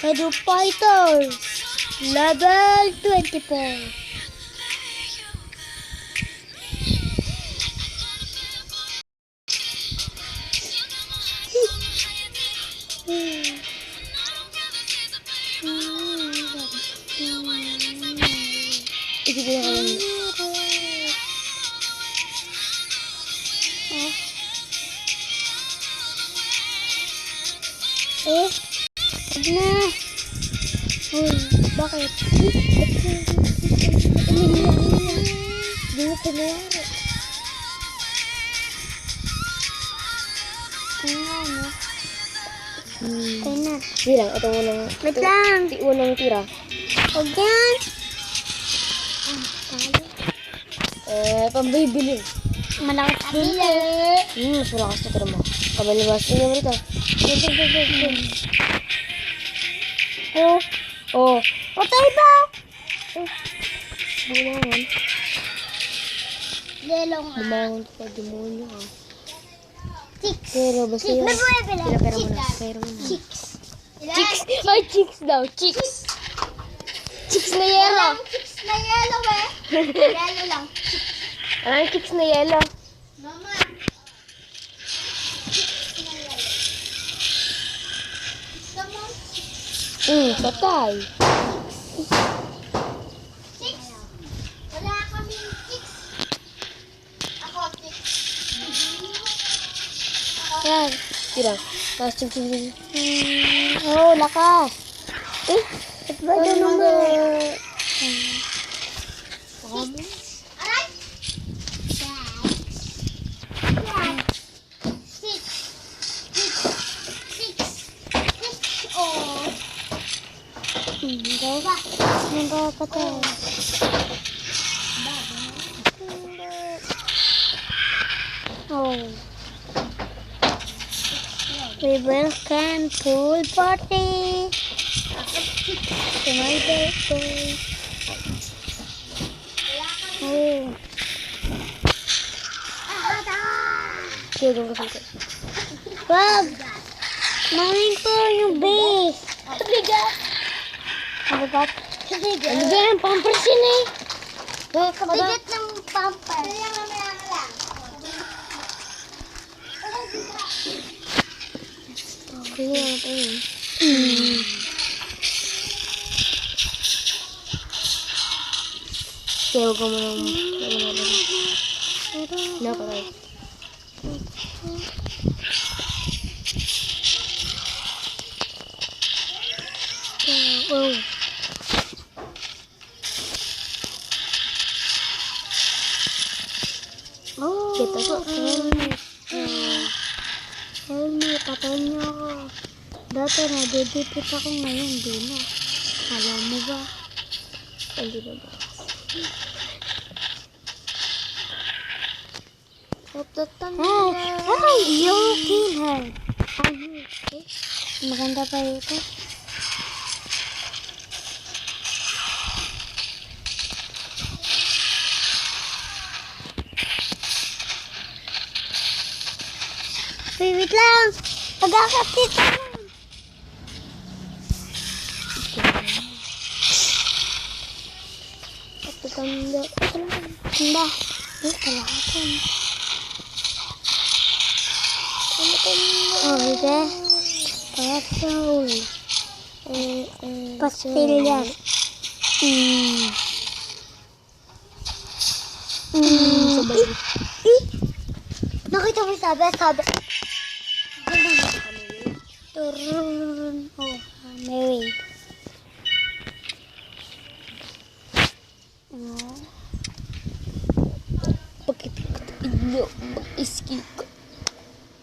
Shadow Fighters Level 24. Ito din ako. Wag na. Uy, bakit? Hindi mo pinayari. Ano nga, no? Kaya na. Hindi lang, ito unang... Wait lang. Unang tira. Huwag yan. Pambibili. Malakas bili. Mas malakas na tira mo. Kabalabas. Tingnan mo rito. Oh. Patay ba? Bumangon. Lelo nga. Bumangon ka, demonyo ka. Chicks. Pero basta yun. Pera mo na. Chicks. Chicks. Ay, chicks daw. Chicks. Chicks na yelo. Chicks na yellow eh. Yellow lang. Anong chicks na yelo? Mama. Patay. Chicks. Wala kaming chicks. Ako chicks. Yan. Tira. Tapos chicks. Oh, lakas. Ba't ba ganun ba? Aray! Oh. Hindi pa to. Oh. We welcome pool party. To my birthday. Oh. Kaya doon ka sa Wag! Mamin ko yung base. Kabigat. Kabigat? Kabigat. Ano ba yung pampers yun eh? Kabigat ng pampers. Kaya mamaya na lang. Kaya nga ito yun. Kaya huwag ka mo nang... Napatay. Oh. Oh. Kita ko. Helmet, patay niyo ako. Dati nadidipit ako ngayon, di na. Alam mo ba? Hindi na ba? Hey, you kill her. Maganda pa ito. Wait lang. Pagkakapit lang. Ito ganda. Ba? Kalahatan. Oh, ito. Pasol. Pastillas. Sabay. Nakita mo sabi. Turun. Oh, may way. Pag-iski ko.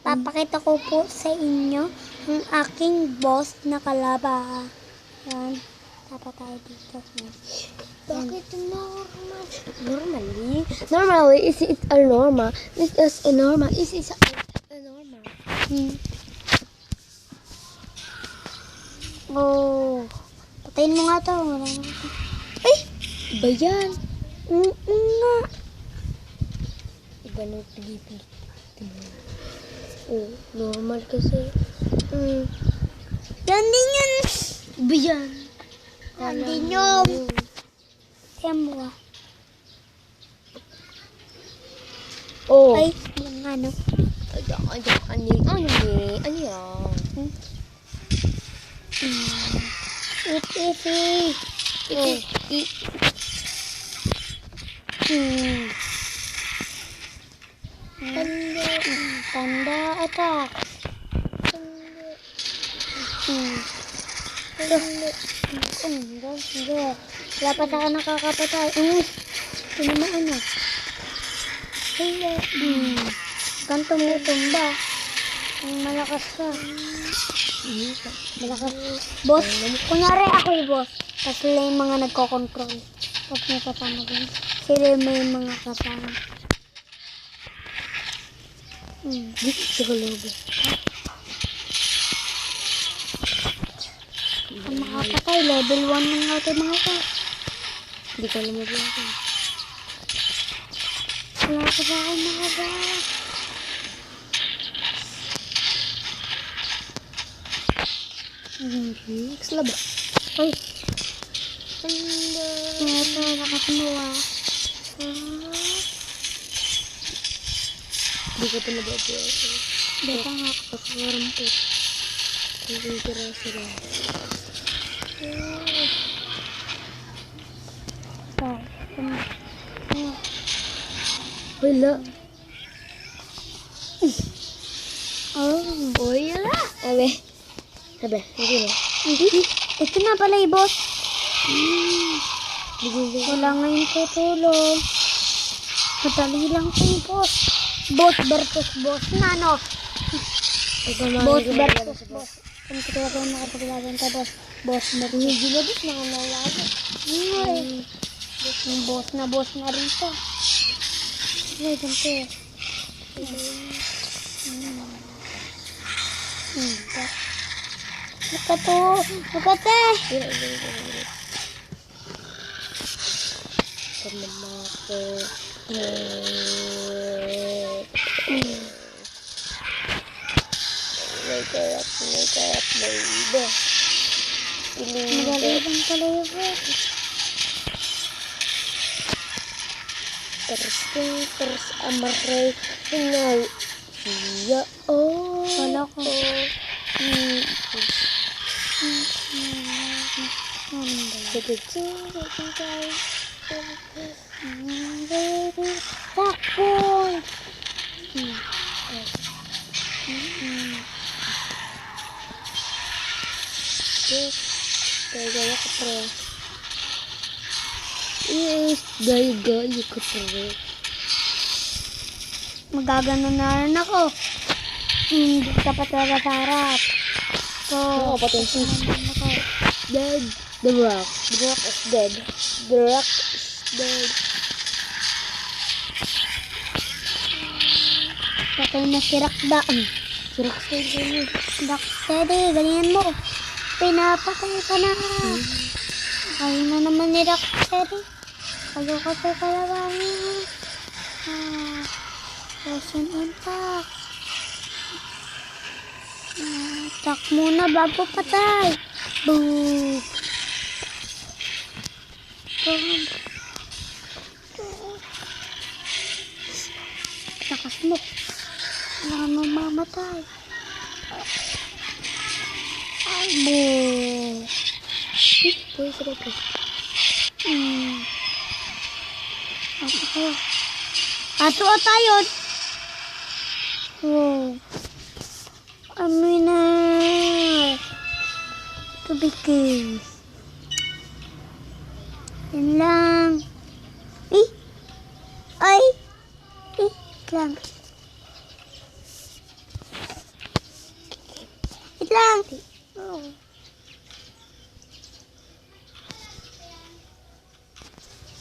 Papakita ko po sa inyo ang aking boss na kalaban. Yan. Dapat tayo dito. Bakit normal? Normally, is it a normal? This is a normal. Is it a normal? Oh. Patayin mo nga to. Wala na. Ay! Iba yan. Nga. Iba nung pili-pili. Oh, normal kasi. Yan din yun. Biyan. Hindi nyo. Kaya mo ah. Oh. Ay, yung ano. Ano yan? Easy. Oh. Tanda attack. Wala pa tayo nakakapatay. Sino mo ano? Kan tumutumba. Malakas ka. Malakas. Boss, kunyari ako yung boss. Tapos sila yung mga nagko-control. Tapos may kasama ko. Sila yung may mga kasama. Sa kalobo. Ang makapatay, level 1 ng ating mga ka. Hindi ko alam mag-iwan. Wala ka ba ako makaba? Next laba. Ay! Ito, nakasinuwa. Hindi ko talaga po. Dito nga. Pagkakarang po. Hindi tira sila. Wala. Oh. Uy, ala. Abe. Abe, hindi na. Ito na pala yung boss. Wala ngayon tutulong. Madali lang ito yung boss. Boss versus boss na, no? Boss versus boss. Kung kaya ko nakapaglaban ka, boss. Boss versus. Hindi na boss, nakanalaga. Yung boss na rin siya. Ay, ganito eh. Magkato! Magkate! Pamamako. Wake up, baby. Magaling pala yung boss. Terus amarre tinggal iya oh Wala ko. Takboy! Gaya ko pre. Yes, gaya ko pre. Magagano na rin ako. Hindi ka pa talaga sa harap. So, Oo, pati yung sis. ako. Dead. The Rock. The Rock is dead. The Rock is dead. Patay na si Rakdaan. Si Rock is dead. Rocksteady, ganyan mo. Pinapatay ka na. Ayaw na naman ni Rocksteady. Ayaw kasi kalabanin. Potion impact. Attack muna bago patay. Boom. Boom. Lakas mo. Wala mo mamatay. Ay, boom. Boy, si Rock. Ato kayo. Ato tayo. Wow. Ano na? Tubikin. Yan lang. Ay. Lang. Lang. Oh.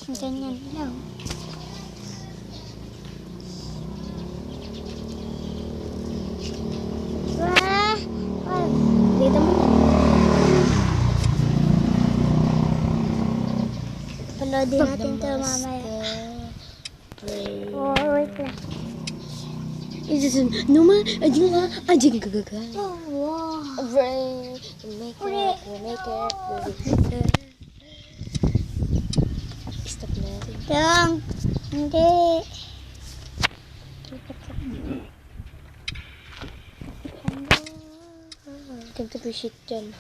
Ganyan lang. Dito mo. Panoodin natin ito mamaya. Oh, wait lang. It's just a normal ajing gagaga. Oh, wow. Brain, make it. Stop natin. Lang. Hindi. Time to appreciate dyan.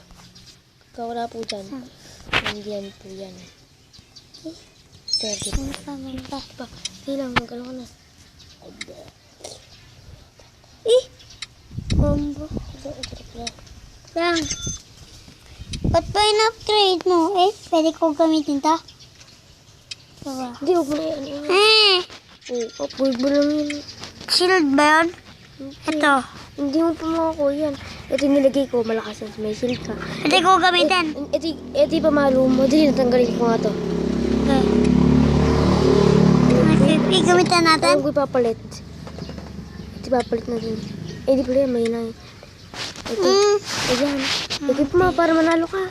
Wala po dyan. Nandiyan po yan. Tergit. Manta. Hindi lang, magkano ka na. Combo. Lang. Ba't ba in-upgrade mo? Pwede ko gamitin to? Diba? Hindi, huwag mo na yan. Eh, Mo lang yun. shield ba yun? Ito. Hindi mo pa makakuha yan. Ito yung nilagay ko, malakas yan. May shield ka. Pwede ko gamitin. Ito yung pamalo mo. Dili, natanggalin ko nga to. Okay. Gamitin natin? Ano ko ipapalit? Ito ipapalit natin. Di pala yan, may na. Ito. Ayan. Lagay pa mga para manalo ka.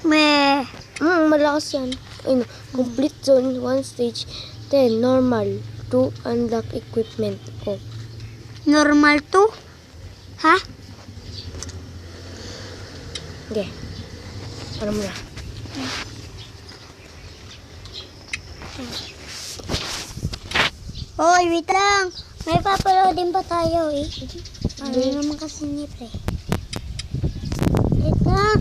Meh. Malakas yan. Ayun, complete zone, 1 stage. 10, normal. 2, unlock equipment. Oh. Normal to? Ha? Okay. Ano mo na? Hoy, wait lang. May papaloodin pa tayo eh. Ano naman kasi ni pre. Wait lang.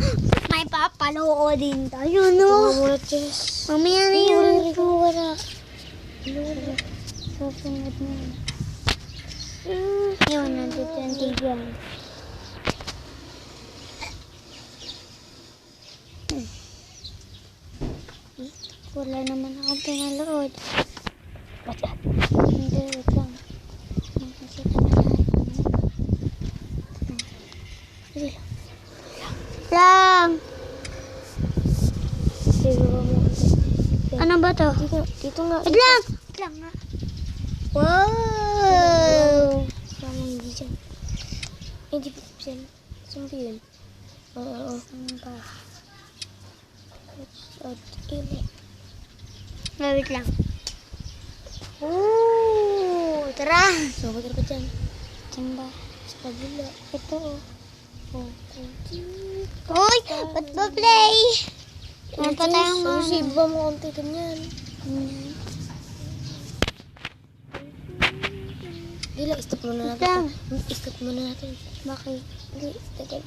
May papaloodin tayo, no? Muna, Jess. Mamaya na yun. Wala. Susunod na yun. Yun, nandito yung TV yan. Wala naman akong pinalood. Ba't yan? Hindi, wait lang. Nakasita na natin. Sige lang. Siguro mo. Ano ba to? Dito nga. Wait lang. Wait lang nga. Wow! Sama hindi dyan. Hindi pa dyan. Saan ba yun? Oo. Ano ba? At ilit. Wait lang. Ooh! Tara! So, ba't pa dyan? Diyan ba? Sa kabila. Ito oh. Oh. Uy! Ba't ba play? Meron pa tayong Ang siba mo konti ganyan. Hindi lang, stop muna Wait lang. natin. Stop muna natin. Bakit? Hindi, teka.